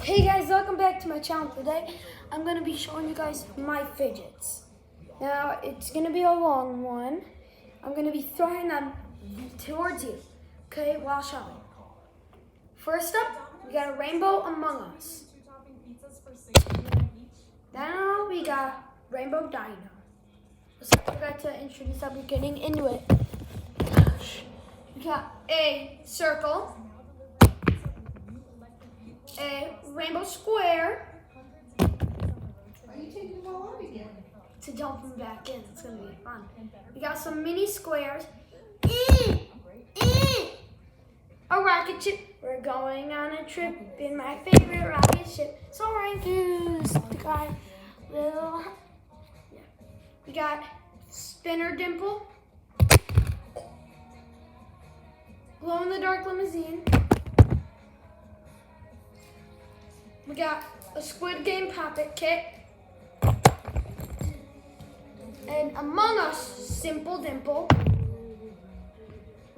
Hey guys, welcome back to my channel. Today I'm going to be showing you guys my fidgets. Now it's going to be a long one. I'm going to be throwing them towards you. Okay, while showing. First up, we got a rainbow Among Us. Now we got rainbow dino. I forgot to introduce that. We're getting into it. Gosh. We got a circle. A rainbow square. Are you taking them all out again? To dump them back in. It's going to be fun. We got some mini squares. A rocket ship. We're going on a trip in my favorite rocket ship. Soaring through the sky. We got spinner dimple. Glow in the dark limousine. We got a Squid Game Pop-It kit. And Among Us Simple Dimple.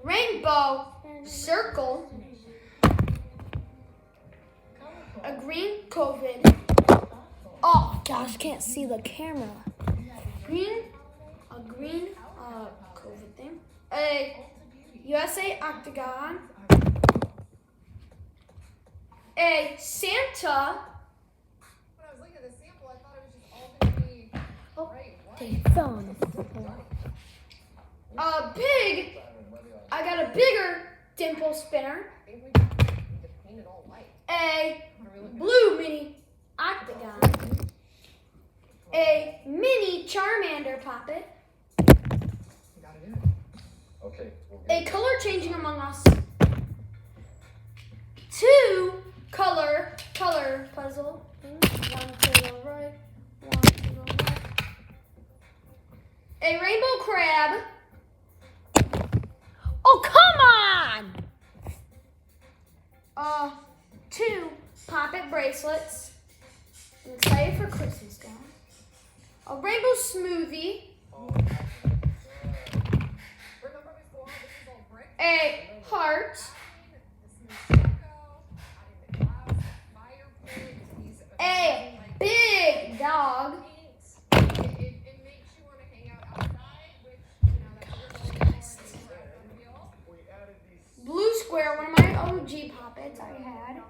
Rainbow Circle. A green COVID. Oh gosh, can't see the camera. A green COVID thing. A USA Octagon. A Santa. When I was looking at the sample, I thought it was just all going to be bright white. Take your phone. I got a bigger dimple spinner. I think we just paint it all white. A blue mini octagon. A mini Charmander Poppet. You got to do it. Okay. A color changing Among Us. 2 color puzzle. One to the right, one to the left. A rainbow crab. Oh, come on! 2 Pop-It bracelets. I'm excited for Christmas, guys. A rainbow smoothie. Remember before, this is all brick. A heart. A big dog. It makes you want to hang out outside, which, that's Blue square, one of my OG Poppets I had.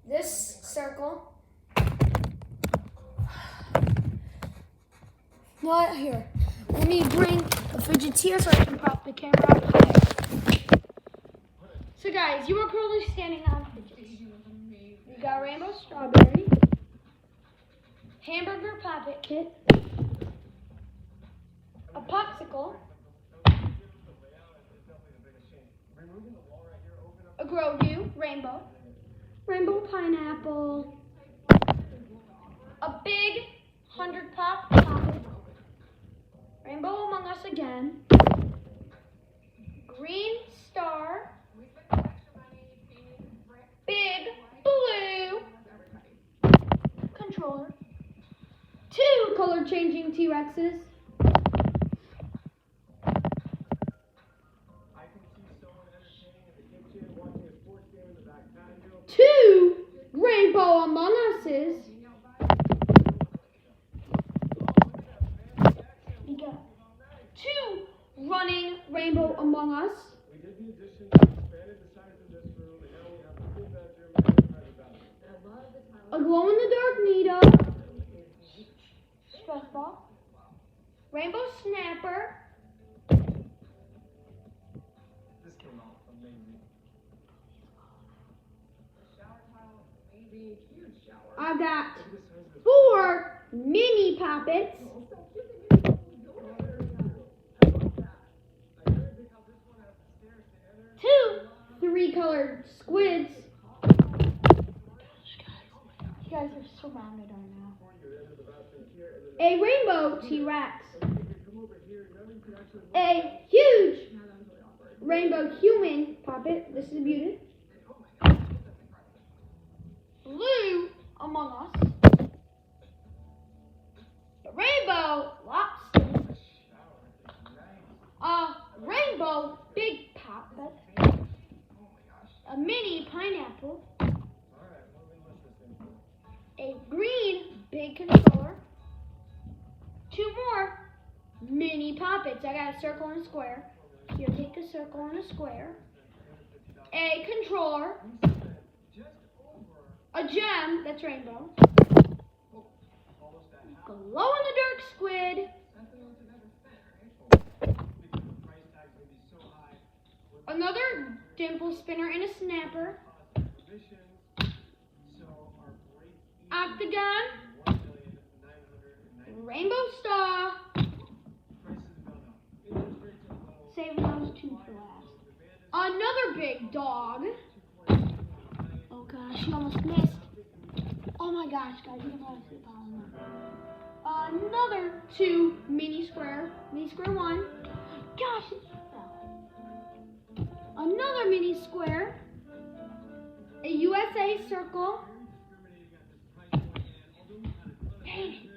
This circle. Not here. Let me bring the fidgets here so I can pop the camera up higher. So guys, you are currently standing on fidgets. We got rainbow strawberry, hamburger Poppet kit, a popsicle, a Grogu rainbow, rainbow pineapple, a big 100 pop Poppet, rainbow Among Us again, green star, big blue controller, 2 color changing T-Rexes, two rainbow Among Uses. We got 2 running rainbow Among Us. A glow in the dark Nita. Stress ball. Rainbow snapper. This came out amazing. I got 4 mini Poppets. 2 3-colored squids. You guys are surrounded right now. A rainbow T-Rex. A huge rainbow human Poppet. This is beauty. Blue Among Us. A rainbow lobster. A rainbow big Poppet. A mini pineapple. big controller. 2 more mini poppets. I got a circle and a square. Here, take a circle and a square. A controller. A gem, that's rainbow. Glow in the dark squid. Another dimple spinner and a snapper. Octagon. Rainbow star. Saving those 2 for last. Another big dog. Oh gosh, you almost missed. Oh my gosh, guys, you don't have to see another 2 mini square 1. Gosh, it fell. Another mini square. A USA circle. Dang it.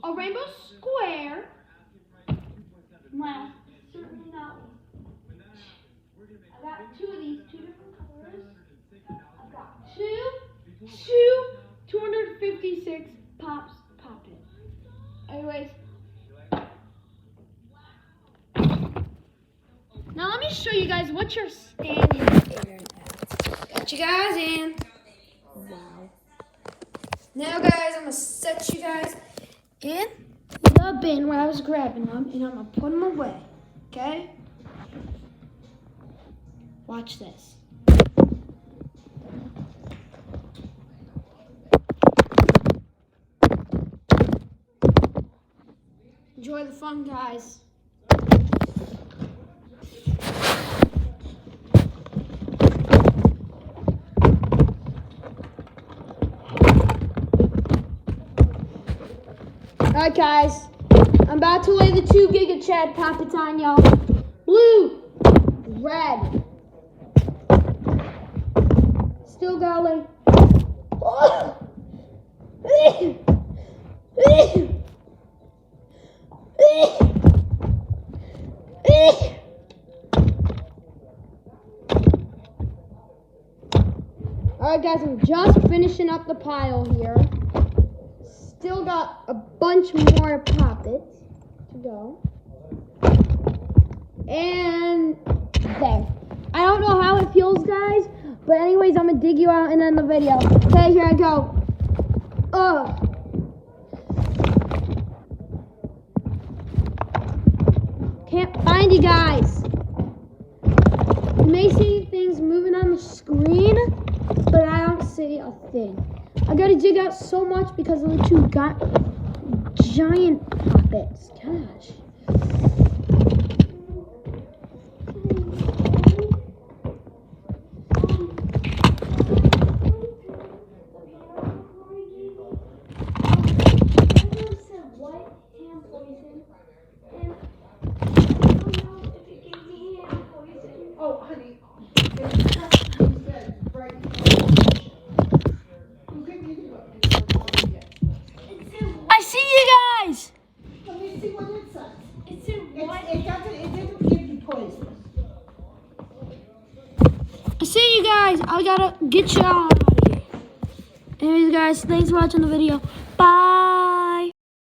A rainbow square. Well, certainly not. I got 2 of these, 2 different colors. I've got 256 pops popped in. Anyways. Now let me show you guys what you're standing in at. Got you guys in. Wow. Now guys, I'm gonna set you guys in the bin where I was grabbing them, and I'm gonna put them away. Okay? Watch this. Enjoy the fun, guys. Alright guys, I'm about to lay the 2 Giga Chad poppets on y'all. Blue, red. Still gotta lay. Alright guys, I'm just finishing up the pile here. Still got a bunch more poppets to go. And there. I don't know how it feels, guys, but anyways, I'm gonna dig you out and end the video. Okay, here I go. Can't find you guys. You may see things moving on the screen, but I don't see a thing. I gotta dig out so much because of the 2 giant poppets. Gosh. Oh, honey. I see you guys. Let me see what it says. It's in It didn't give you poison. I see you guys. I gotta get you out of here. Anyways, guys, thanks for watching the video. Bye.